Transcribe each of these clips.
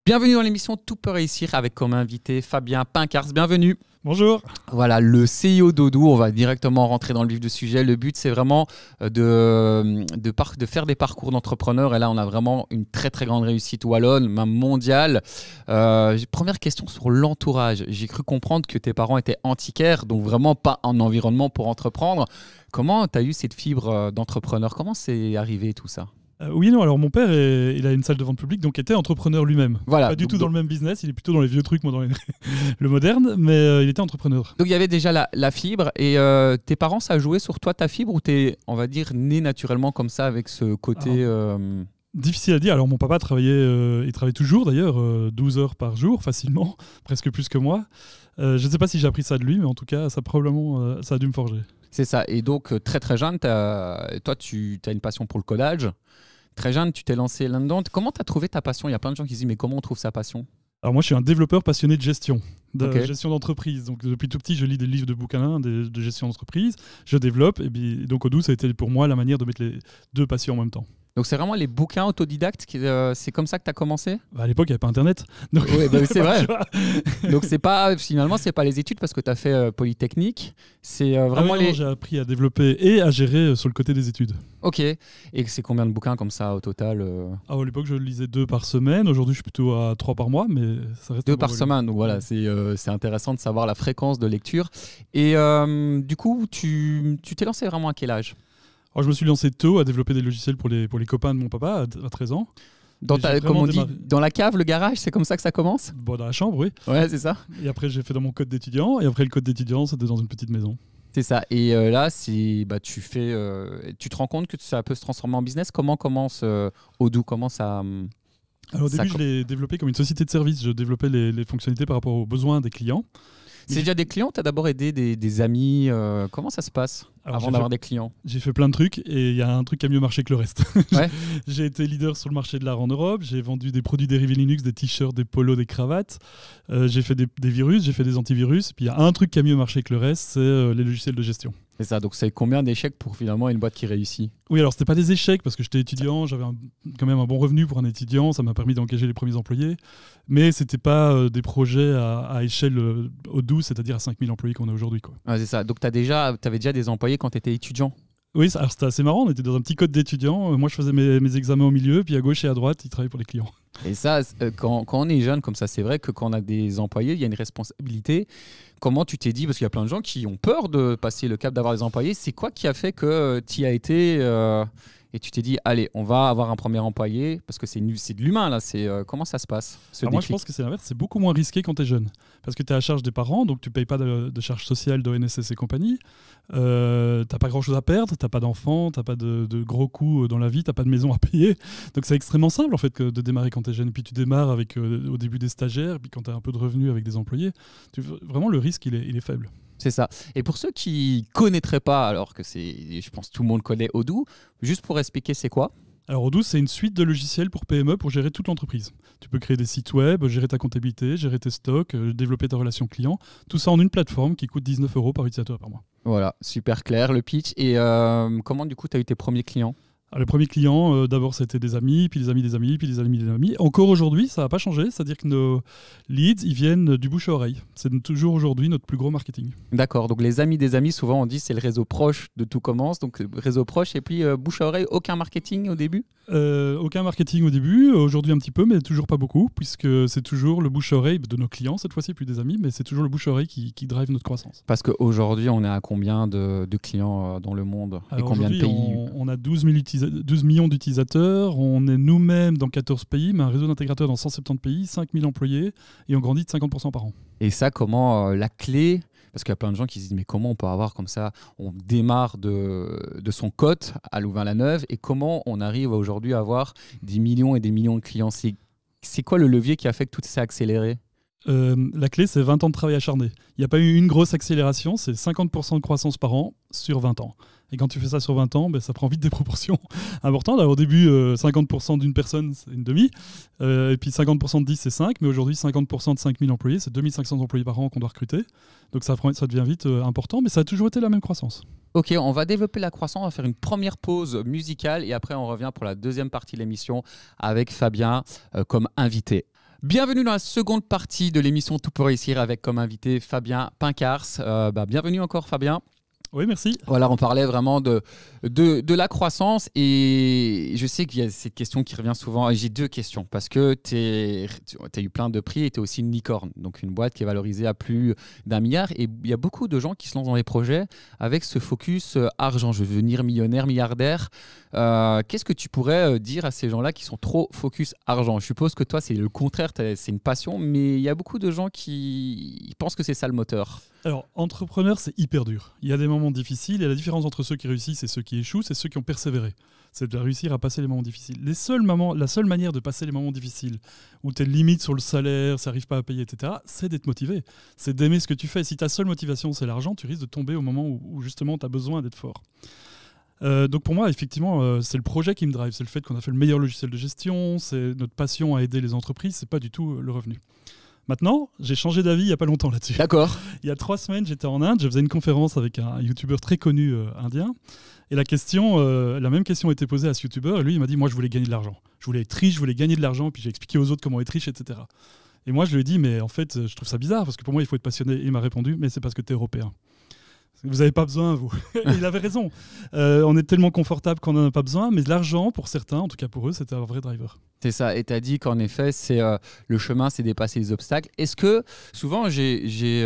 Bienvenue dans l'émission Tout peut réussir avec comme invité Fabien Pincars. Bienvenue. Bonjour. Voilà, le CIO d'Odoo. On va directement rentrer dans le vif du sujet. Le but, c'est vraiment de faire des parcours d'entrepreneurs. Et là, on a vraiment une très, très grande réussite wallonne, même mondiale. Première question sur l'entourage. J'ai cru comprendre que tes parents étaient antiquaires, donc vraiment pas un environnement pour entreprendre. Comment tu as eu cette fibre d'entrepreneur? Comment c'est arrivé tout ça? Oui, non, alors mon père, il a une salle de vente publique, donc était entrepreneur lui-même. Voilà, pas du tout dans le même business, il est plutôt dans les vieux trucs, moi dans le moderne, mais il était entrepreneur. Donc il y avait déjà la fibre, et tes parents, ça a joué sur toi ta fibre, ou t'es, on va dire, né naturellement comme ça avec ce côté... Difficile à dire. Alors mon papa travaillait, il travaille toujours d'ailleurs, 12 heures par jour, facilement, presque plus que moi. Je ne sais pas si j'ai appris ça de lui, mais en tout cas, ça probablement, ça a dû me forger. C'est ça, et donc très très jeune, toi tu as une passion pour le codage. Très jeune, tu t'es lancé là-dedans. Comment tu as trouvé ta passion? Il y a plein de gens qui se disent, mais comment on trouve sa passion? Alors moi, je suis un développeur passionné de gestion, Okay. gestion d'entreprise. Donc depuis tout petit, je lis des livres de bouquins de gestion d'entreprise, je développe, et puis, donc Odoo, ça a été pour moi la manière de mettre les deux passions en même temps. Donc c'est vraiment les bouquins autodidactes, c'est comme ça que tu as commencé? À l'époque, il n'y avait pas Internet. Donc... Oui, bah, c'est vrai. Donc finalement, c'est pas les études parce que tu as fait Polytechnique. C'est vraiment non, j'ai appris à développer et à gérer sur le côté des études. Ok. Et c'est combien de bouquins comme ça au total À l'époque, je lisais 2 par semaine. Aujourd'hui, je suis plutôt à 3 par mois, mais ça reste 2 par semaine. Donc voilà, c'est intéressant de savoir la fréquence de lecture. Et du coup, tu t'es lancé vraiment à quel âge? Alors, je me suis lancé tôt à développer des logiciels pour les copains de mon papa à 13 ans. Comme on dit, dans la cave, le garage, c'est comme ça que ça commence? Bon, dans la chambre, oui. Ouais, c'est ça. Et après, j'ai fait dans mon code d'étudiant. Et après, le code d'étudiant, c'était dans une petite maison. C'est ça. Et là, tu te rends compte que ça peut se transformer en business. Comment commence Odoo? Comment ça... Alors, au début, je l'ai développé comme une société de service. Je développais les fonctionnalités par rapport aux besoins des clients. C'est déjà des clients? Tu as d'abord aidé des amis? Comment ça se passe avant d'avoir des clients? J'ai fait plein de trucs et il y a un truc qui a mieux marché que le reste. Ouais. J'ai été leader sur le marché de l'art en Europe. J'ai vendu des produits dérivés Linux, des t-shirts, des polos, des cravates. J'ai fait des virus, j'ai fait des antivirus. Puis il y a un truc qui a mieux marché que le reste, c'est les logiciels de gestion. C'est ça, donc c'est combien d'échecs pour finalement une boîte qui réussit? Oui, alors c'était pas des échecs parce que j'étais étudiant, j'avais quand même un bon revenu pour un étudiant, ça m'a permis d'engager les premiers employés, mais c'était pas des projets à échelle Odoo, c'est-à-dire à 5000 employés qu'on a aujourd'hui. Ouais, c'est ça, donc t'avais déjà des employés quand tu étais étudiant? Oui, alors c'était assez marrant, on était dans un petit code d'étudiant, moi je faisais mes examens au milieu, puis à gauche et à droite, ils travaillaient pour les clients. Et ça, quand on est jeune comme ça, c'est vrai que quand on a des employés, il y a une responsabilité. Comment tu t'es dit, parce qu'il y a plein de gens qui ont peur de passer le cap d'avoir des employés, c'est quoi qui a fait que tu y as été et tu t'es dit, allez, on va avoir un premier employé, parce que c'est de l'humain là, comment ça se passe moi je pense que c'est l'inverse, c'est beaucoup moins risqué quand tu es jeune, parce que tu es à charge des parents, donc tu payes pas de charges sociales d'ONSS et compagnie, t'as pas grand chose à perdre, t'as pas d'enfants, t'as pas de gros coûts dans la vie, t'as pas de maison à payer, donc c'est extrêmement simple en fait de démarrer quand tu es jeune, et puis tu démarres avec au début des stagiaires, puis quand tu as un peu de revenus avec des employés, vraiment le risque il est faible. C'est ça. Et pour ceux qui ne connaîtraient pas, alors que je pense que tout le monde connaît Odoo, juste pour expliquer c'est quoi? Alors Odoo, c'est une suite de logiciels pour PME pour gérer toute l'entreprise. Tu peux créer des sites web, gérer ta comptabilité, gérer tes stocks, développer ta relation client, tout ça en une plateforme qui coûte 19 € par utilisateur par mois. Voilà, super clair le pitch. Et comment du coup tu as eu tes premiers clients? Alors, le premier client, d'abord, c'était des amis, puis des amis des amis, puis des amis des amis. Encore aujourd'hui, ça n'a pas changé. C'est-à-dire que nos leads, ils viennent du bouche à oreille. C'est toujours aujourd'hui notre plus gros marketing. D'accord. Donc, les amis des amis, souvent, on dit c'est le réseau proche de tout commence. Donc, réseau proche et puis bouche à oreille, aucun marketing au début? Aucun marketing au début. Aujourd'hui, un petit peu, mais toujours pas beaucoup, puisque c'est toujours le bouche à oreille de nos clients, cette fois-ci, plus des amis, mais c'est toujours le bouche à oreille qui drive notre croissance. Parce qu'aujourd'hui, on est à combien de clients dans le monde? Alors, et combien de pays? On a 12 millions d'utilisateurs, on est nous-mêmes dans 14 pays, mais un réseau d'intégrateurs dans 170 pays, 5000 employés, et on grandit de 50% par an. Et ça, comment la clé, parce qu'il y a plein de gens qui se disent mais comment on peut avoir comme ça, on démarre de son cote à Louvain-la-Neuve, et comment on arrive aujourd'hui à avoir des millions et des millions de clients? C'est quoi le levier qui a fait que tout s'est accéléré? La clé, c'est 20 ans de travail acharné. Il n'y a pas eu une grosse accélération, c'est 50% de croissance par an sur 20 ans. Et quand tu fais ça sur 20 ans, ça prend vite des proportions importantes. Alors, au début, 50% d'une personne, c'est une demi. Et puis 50% de 10, c'est 5. Mais aujourd'hui, 50% de 5000 employés, c'est 2500 employés par an qu'on doit recruter. Donc ça devient vite important, mais ça a toujours été la même croissance. Ok, on va développer la croissance, on va faire une première pause musicale et après on revient pour la deuxième partie de l'émission avec Fabien comme invité. Bienvenue dans la seconde partie de l'émission Tout pour réussir avec comme invité Fabien Pincars. Bienvenue encore Fabien. Oui, merci. Voilà, on parlait vraiment de la croissance et je sais qu'il y a cette question qui revient souvent. J'ai deux questions parce que tu as eu plein de prix et tu es aussi une licorne, donc une boîte qui est valorisée à plus d'1 milliard. Et il y a beaucoup de gens qui se lancent dans les projets avec ce focus argent. Je veux devenir millionnaire, milliardaire. Qu'est-ce que tu pourrais dire à ces gens-là qui sont trop focus argent? Je suppose que toi, c'est le contraire, c'est une passion, mais il y a beaucoup de gens qui pensent que c'est ça le moteur. Alors, entrepreneur, c'est hyper dur. Il y a des moments difficiles et la différence entre ceux qui réussissent et ceux qui échouent, c'est ceux qui ont persévéré. C'est de réussir à passer les moments difficiles. La seule manière de passer les moments difficiles, où tu es limite sur le salaire, ça n'arrive pas à payer, etc., c'est d'être motivé. C'est d'aimer ce que tu fais. Si ta seule motivation, c'est l'argent, tu risques de tomber au moment où justement, tu as besoin d'être fort. Donc pour moi, effectivement, c'est le projet qui me drive. C'est le fait qu'on a fait le meilleur logiciel de gestion, c'est notre passion à aider les entreprises, c'est pas du tout le revenu. Maintenant, j'ai changé d'avis il n'y a pas longtemps là-dessus. D'accord. Il y a 3 semaines, j'étais en Inde, je faisais une conférence avec un youtubeur très connu indien. Et la même question a été posée à ce youtubeur. Et lui, il m'a dit, moi, je voulais gagner de l'argent. Je voulais être riche, je voulais gagner de l'argent. Puis j'ai expliqué aux autres comment être riche, etc. Et moi, je lui ai dit, mais en fait, je trouve ça bizarre parce que pour moi, il faut être passionné. Et il m'a répondu, mais c'est parce que tu es européen. Vous n'avez pas besoin, vous. Et il avait raison. On est tellement confortable qu'on n'en a pas besoin, mais l'argent, pour certains, en tout cas pour eux, c'était un vrai driver. C'est ça. Et tu as dit qu'en effet, le chemin, c'est dépasser les obstacles. Est-ce que, souvent, j'ai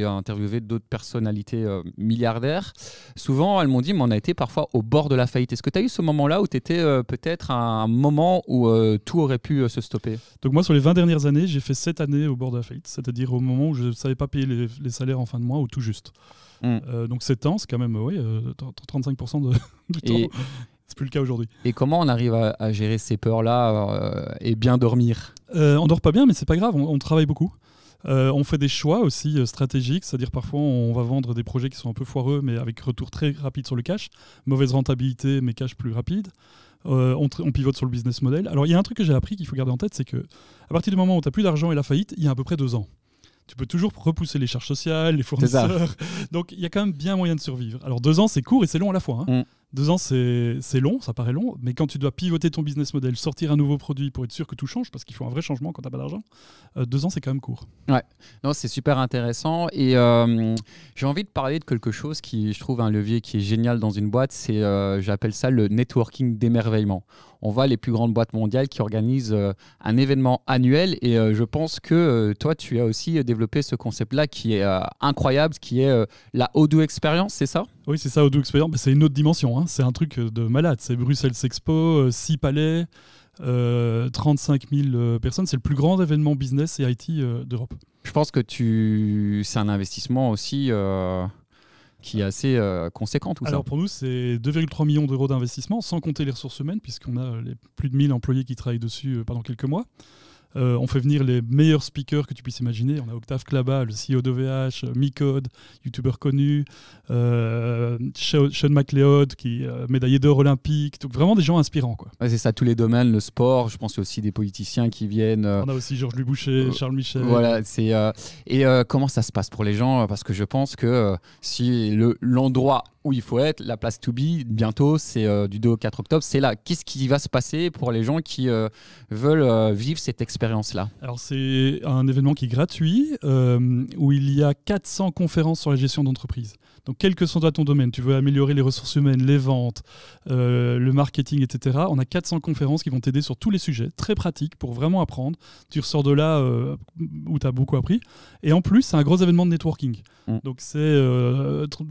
interviewé d'autres personnalités milliardaires. Souvent, elles m'ont dit, mais on a été parfois au bord de la faillite. Est-ce que tu as eu ce moment-là où tu étais peut-être à un moment où tout aurait pu se stopper? Donc moi, sur les 20 dernières années, j'ai fait 7 années au bord de la faillite. C'est-à-dire au moment où je ne savais pas payer les salaires en fin de mois ou tout juste. Donc 7 ans, c'est quand même 35% du temps. C'est plus le cas aujourd'hui. Et comment on arrive à gérer ces peurs-là et bien dormir? On dort pas bien, mais c'est pas grave, on travaille beaucoup. On fait des choix aussi stratégiques, c'est-à-dire parfois on va vendre des projets qui sont un peu foireux, mais avec retour très rapide sur le cash. Mauvaise rentabilité, mais cash plus rapide. On pivote sur le business model. Alors il y a un truc que j'ai appris qu'il faut garder en tête, c'est que à partir du moment où tu n'as plus d'argent et la faillite, il y a à peu près 2 ans. Tu peux toujours repousser les charges sociales, les fournisseurs. Donc, il y a quand même bien moyen de survivre. Alors, 2 ans, c'est court et c'est long à la fois. 2 ans, c'est long, ça paraît long. Mais quand tu dois pivoter ton business model, sortir un nouveau produit pour être sûr que tout change, parce qu'il faut un vrai changement quand tu n'as pas d'argent, 2 ans, c'est quand même court. Ouais, non, c'est super intéressant. Et j'ai envie de parler de quelque chose qui, je trouve, un levier qui est génial dans une boîte. J'appelle ça le networking d'émerveillement. On voit les plus grandes boîtes mondiales qui organisent un événement annuel et je pense que toi, tu as aussi développé ce concept-là qui est incroyable, qui est la Odoo Experience, c'est ça? Oui, c'est ça, Odoo Experience. C'est une autre dimension, hein. C'est un truc de malade. C'est Bruxelles Expo, 6 palais, 35 000 personnes. C'est le plus grand événement business et IT d'Europe. Je pense que c'est un investissement aussi... qui est assez conséquent tout ça. Alors pour nous, c'est 2,3 millions d'euros d'investissement, sans compter les ressources humaines, puisqu'on a plus de 1000 employés qui travaillent dessus pendant quelques mois. On fait venir les meilleurs speakers que tu puisses imaginer. On a Octave Klaba, le CEO d'OVH, Micode, youtubeur connu, Sean McLeod, qui est médaillé d'or olympique. Donc vraiment des gens inspirants, quoi. Ouais, c'est ça, tous les domaines, le sport. Je pense qu'il y a aussi des politiciens qui viennent. On a aussi Georges-Louis Boucher, Charles Michel. Voilà, et comment ça se passe pour les gens? Parce que je pense que si l'endroit où il faut être, la place to be, bientôt, c'est du 2 au 4 octobre, c'est là. Qu'est-ce qui va se passer pour les gens qui veulent vivre cette expérience-là? Alors, c'est un événement qui est gratuit, où il y a 400 conférences sur la gestion d'entreprise. Donc, quel que soit ton domaine, tu veux améliorer les ressources humaines, les ventes, le marketing, etc. On a 400 conférences qui vont t'aider sur tous les sujets, très pratiques, pour vraiment apprendre. Tu ressors de là où tu as beaucoup appris. Et en plus, c'est un gros événement de networking. Donc, c'est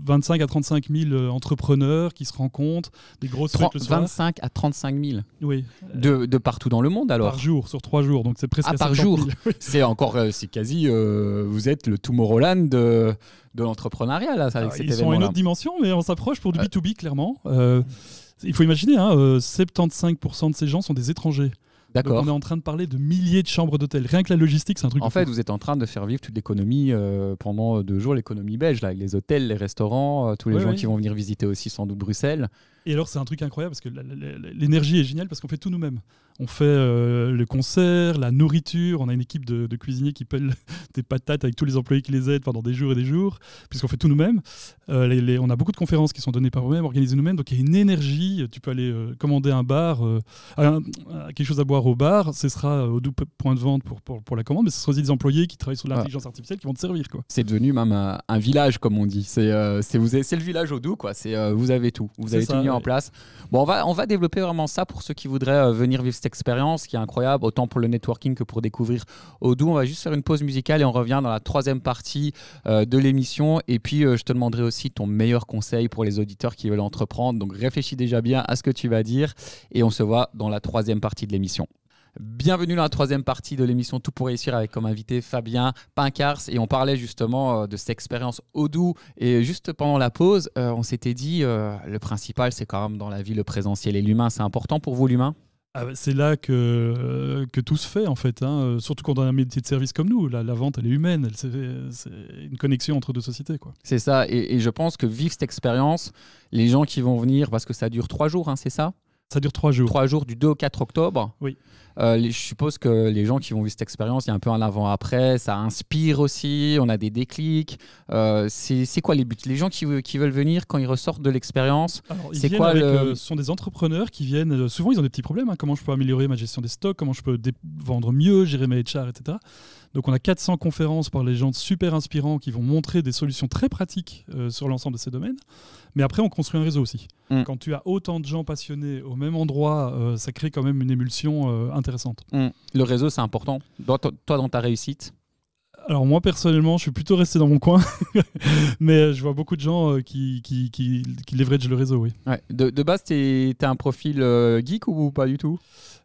25 à 35 000 entrepreneurs qui se rencontrent, des grosses fêtes le soir. 25 à 35 000 oui. De partout dans le monde, alors? Par jour, sur 3 jours. Donc, c'est presque par jour. C'est encore, c'est quasi, vous êtes le Tomorrowland de l'entrepreneuriat, là, avec cet événement-là. Ils sont à une autre dimension, mais on s'approche pour du B2B, clairement. Il faut imaginer, 75% de ces gens sont des étrangers. D'accord. Donc on est en train de parler de milliers de chambres d'hôtel. Rien que la logistique, c'est un truc. En fait, vous êtes en train de faire vivre toute l'économie pendant 2 jours, l'économie belge, là, avec les hôtels, les restaurants, tous les gens qui vont venir visiter aussi sans doute Bruxelles. Et alors, c'est un truc incroyable parce que l'énergie est géniale parce qu'on fait tout nous-mêmes. On fait le concert, la nourriture. On a une équipe de cuisiniers qui pèlent des patates avec tous les employés qui les aident pendant des jours et des jours, puisqu'on fait tout nous-mêmes. On a beaucoup de conférences qui sont données par nous-mêmes, organisées nous-mêmes. Donc, il y a une énergie. Tu peux aller commander un bar, quelque chose à boire au bar. Ce sera au point de vente pour la commande, mais ce sera aussi des employés qui travaillent sur l'intelligence artificielle qui vont te servir, quoi. C'est devenu même un village, comme on dit. C'est le village Odoo, quoi. Vous avez tout. Vous avez tout mis en place. Bon, on va développer vraiment ça pour ceux qui voudraient venir vivre cette expérience qui est incroyable, autant pour le networking que pour découvrir Odoo. On va juste faire une pause musicale et on revient dans la troisième partie de l'émission. Et puis, je te demanderai aussi ton meilleur conseil pour les auditeurs qui veulent entreprendre. Donc, réfléchis déjà bien à ce que tu vas dire et on se voit dans la troisième partie de l'émission. Bienvenue dans la troisième partie de l'émission Tout pour réussir avec comme invité Fabien Pincars et on parlait justement de cette expérience Odoo et juste pendant la pause on s'était dit le principal c'est quand même dans la vie le présentiel et l'humain. C'est important pour vous l'humain? C'est là que tout se fait en fait, hein. Surtout quand on a un métier de service comme nous, la vente elle est humaine, c'est une connexion entre deux sociétés, quoi. C'est ça et je pense que vivre cette expérience, les gens qui vont venir, parce que ça dure 3 jours, hein, c'est ça? Ça dure 3 jours. 3 jours du 2 au 4 octobre. Oui. Je suppose que les gens qui vont vivre cette expérience, il y a un peu un avant-après, ça inspire aussi, on a des déclics. C'est quoi les buts? Les gens qui veulent venir, quand ils ressortent de l'expérience, c'est quoi ce sont des entrepreneurs qui viennent, souvent ils ont des petits problèmes, hein. Comment je peux améliorer ma gestion des stocks, comment je peux vendre mieux, gérer mes HR, etc. Donc on a 400 conférences par les gens super inspirants qui vont montrer des solutions très pratiques sur l'ensemble de ces domaines. Mais après, on construit un réseau aussi. Quand tu as autant de gens passionnés au même endroit, ça crée quand même une émulsion intéressante. Le réseau, c'est important. Toi, dans ta réussite? Alors moi, personnellement, je suis plutôt resté dans mon coin. Mais je vois beaucoup de gens qui leveragent le réseau, oui. Ouais. De base, t'es un profil geek ou pas du tout?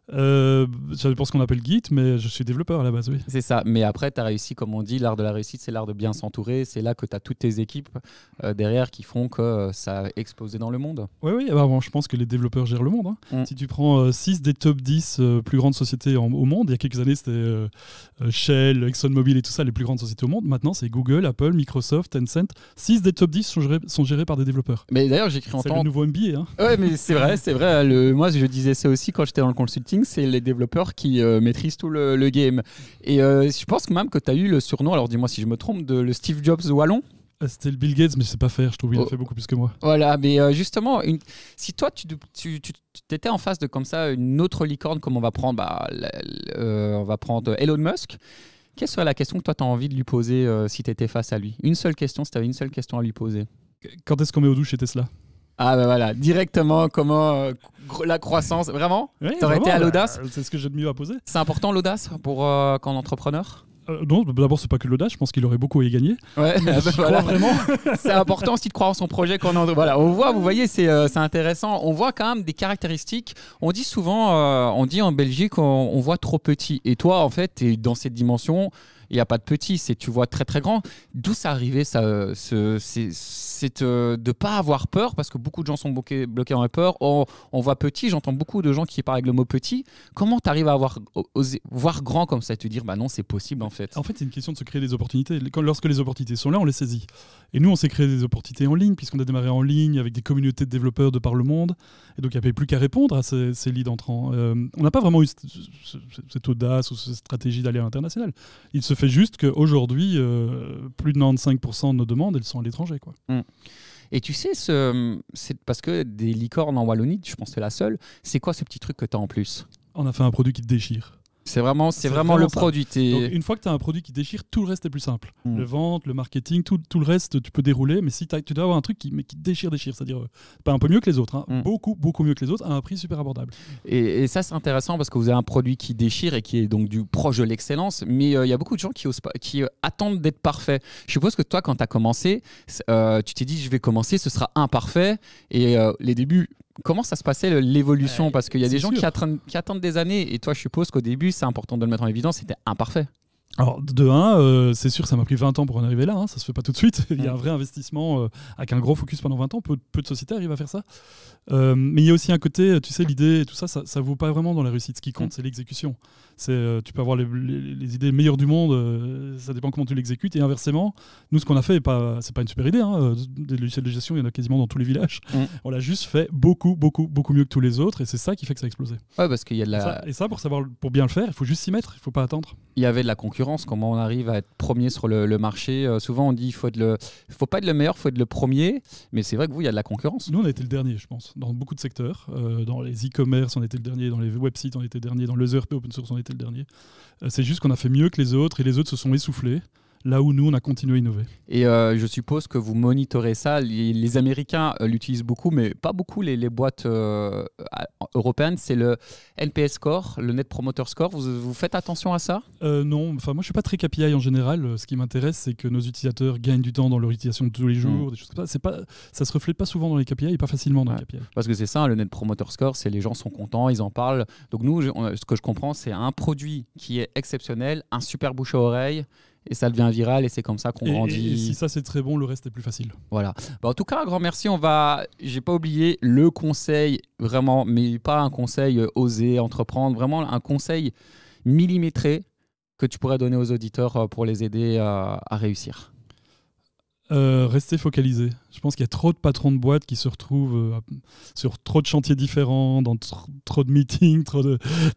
Ça dépend ce qu'on appelle Git, mais je suis développeur à la base, oui. C'est ça, mais après tu as réussi, comme on dit, l'art de la réussite, c'est l'art de bien s'entourer, c'est là que tu as toutes tes équipes derrière qui font que ça a explosé dans le monde. Oui, bon, je pense que les développeurs gèrent le monde, hein. Si tu prends 6 des top 10 plus grandes sociétés au monde, il y a quelques années c'était Shell, ExxonMobil et tout ça, les plus grandes sociétés au monde. Maintenant c'est Google, Apple, Microsoft, Tencent. 6 des top 10 sont gérés par des développeurs. Mais d'ailleurs j'ai cru entendre... C'est le nouveau MBA, hein. Ouais, mais c'est vrai. Moi je disais ça aussi quand j'étais dans le consulting, c'est les développeurs qui maîtrisent tout le game. Et je pense même que tu as eu le surnom, alors dis-moi si je me trompe, de le Steve Jobs wallon. C'était le Bill Gates, mais je sais pas faire, je trouve qu'il a fait beaucoup plus que moi. Voilà, mais justement, si toi tu étais en face de comme ça une autre licorne, comme on va prendre Elon Musk, quelle serait la question que toi tu as envie de lui poser si tu étais face à lui? Une seule question, si tu avais une seule question à lui poser. Quand est-ce qu'on met Odoo chez Tesla? Ah ben voilà, directement, comment la croissance, vraiment? Oui, t'aurais été à l'audace? C'est ce que j'ai de mieux à poser. C'est important l'audace pour quand entrepreneur? Non, d'abord c'est pas que l'audace, je pense qu'il aurait beaucoup à y gagner. Ouais, je crois vraiment. C'est important aussi de croire en son projet voilà, on voit, vous voyez, c'est intéressant. On voit quand même des caractéristiques. On dit souvent, on dit en Belgique, on voit trop petit. Et toi, en fait, tu es dans cette dimension. Il n'y a pas de petit, tu vois très très grand. D'où ça arrivait, c'est de ne pas avoir peur, parce que beaucoup de gens sont bloqués dans la peur. On voit petit, j'entends beaucoup de gens qui parlent avec le mot petit. Comment tu arrives à voir grand comme ça et te dire, bah non, c'est possible en fait? En fait, c'est une question de se créer des opportunités. Lorsque les opportunités sont là, on les saisit. Et nous, on s'est créé des opportunités en ligne, puisqu'on a démarré en ligne avec des communautés de développeurs de par le monde. Et donc, il n'y avait plus qu'à répondre à ces leads entrants. On n'a pas vraiment eu cette audace ou cette stratégie d'aller à l'international. Il se fait juste qu'aujourd'hui, plus de 95% de nos demandes, elles sont à l'étranger, quoi. Et tu sais, c'est parce que des licornes en Wallonie, je pense que c'est la seule, c'est quoi ce petit truc que tu as en plus? On a fait un produit qui te déchire. C'est vraiment le produit. Donc, une fois que tu as un produit qui déchire, tout le reste est plus simple. Le vente, le marketing, tout le reste, tu peux dérouler. Mais si tu dois avoir un truc qui déchire, c'est-à-dire pas un peu mieux que les autres, hein, beaucoup mieux que les autres, à un prix super abordable. Et ça, c'est intéressant parce que vous avez un produit qui déchire et qui est donc proche de l'excellence. Mais il y a beaucoup de gens qui attendent d'être parfaits. Je suppose que toi, quand tu as commencé, tu t'es dit, je vais commencer, ce sera imparfait. Et les débuts... Comment ça se passait l'évolution? Parce qu'il y a des gens qui attendent des années, et toi je suppose qu'au début c'est important de le mettre en évidence, c'était imparfait. Alors, de 1, c'est sûr, ça m'a pris 20 ans pour en arriver là. Ça se fait pas tout de suite. Il y a un vrai investissement avec un gros focus pendant 20 ans. Peu de sociétés arrivent à faire ça. Mais il y a aussi un côté, tu sais, l'idée et tout ça, ça vaut pas vraiment dans la réussite. Ce qui compte, c'est l'exécution. Tu peux avoir les idées meilleures du monde, ça dépend comment tu l'exécutes. Et inversement, nous, ce qu'on a fait, c'est pas une super idée. Des logiciels de gestion, il y en a quasiment dans tous les villages. On l'a juste fait beaucoup, beaucoup, beaucoup mieux que tous les autres. Et c'est ça qui fait que ça a explosé. Ouais, parce qu'il y a de la... Et ça, pour bien le faire, il faut juste s'y mettre. Il faut pas attendre. Il y avait de la concurrence. Comment on arrive à être premier sur le marché? Souvent, on dit il faut pas être le meilleur, il faut être le premier. Mais c'est vrai que vous, il y a de la concurrence. Nous, on a été le dernier, je pense, dans beaucoup de secteurs. Dans les e-commerce, on était le dernier. Dans les websites, on était le dernier. Dans les ERP open source, on était le dernier. C'est juste qu'on a fait mieux que les autres et les autres se sont essoufflés. Là où nous, on a continué à innover. Et je suppose que vous monitorez ça. Les Américains l'utilisent beaucoup, mais pas beaucoup les boîtes européennes. C'est le NPS Score, le Net Promoter Score. Vous faites attention à ça? Non, enfin, moi je suis pas très KPI en général. Ce qui m'intéresse, c'est que nos utilisateurs gagnent du temps dans leur utilisation de tous les jours. Des choses comme ça. Ça se reflète pas souvent dans les KPI et pas facilement dans les KPI. Parce que c'est ça, le Net Promoter Score, c'est les gens sont contents, ils en parlent. Donc nous, ce que je comprends, c'est un produit qui est exceptionnel, un super bouche à oreille. Et ça devient viral et c'est comme ça qu'on grandit. Et si ça c'est très bon, le reste est plus facile. Voilà. En tout cas, un grand merci. J'ai pas oublié le conseil, vraiment, mais pas un conseil oser entreprendre, vraiment un conseil millimétré que tu pourrais donner aux auditeurs pour les aider à réussir. Rester focalisé. Je pense qu'il y a trop de patrons de boîtes qui se retrouvent sur trop de chantiers différents, dans trop de meetings,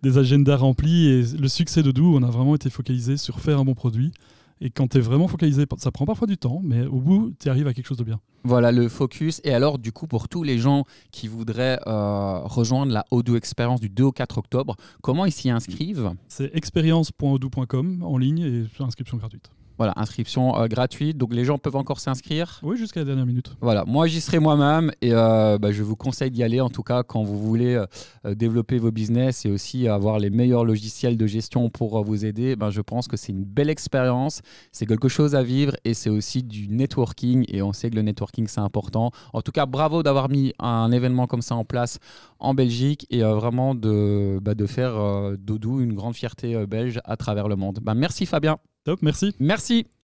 des agendas remplis. Et le succès de Doo, on a vraiment été focalisé sur faire un bon produit. Et quand tu es vraiment focalisé, ça prend parfois du temps, mais au bout, tu arrives à quelque chose de bien. Voilà le focus. Et alors, du coup, pour tous les gens qui voudraient rejoindre la Odoo Experience du 2 au 4 octobre, comment ils s'y inscrivent? C'est experience.odoo.com en ligne et inscription gratuite. Voilà, inscription gratuite. Donc les gens peuvent encore s'inscrire. Oui, jusqu'à la dernière minute. Voilà, moi j'y serai moi-même et je vous conseille d'y aller en tout cas quand vous voulez développer vos business et aussi avoir les meilleurs logiciels de gestion pour vous aider. Je pense que c'est une belle expérience, c'est quelque chose à vivre et c'est aussi du networking et on sait que le networking c'est important. En tout cas, bravo d'avoir mis un événement comme ça en place en Belgique et vraiment de faire d'Odoo une grande fierté belge à travers le monde. Merci Fabien. Top, merci. Merci.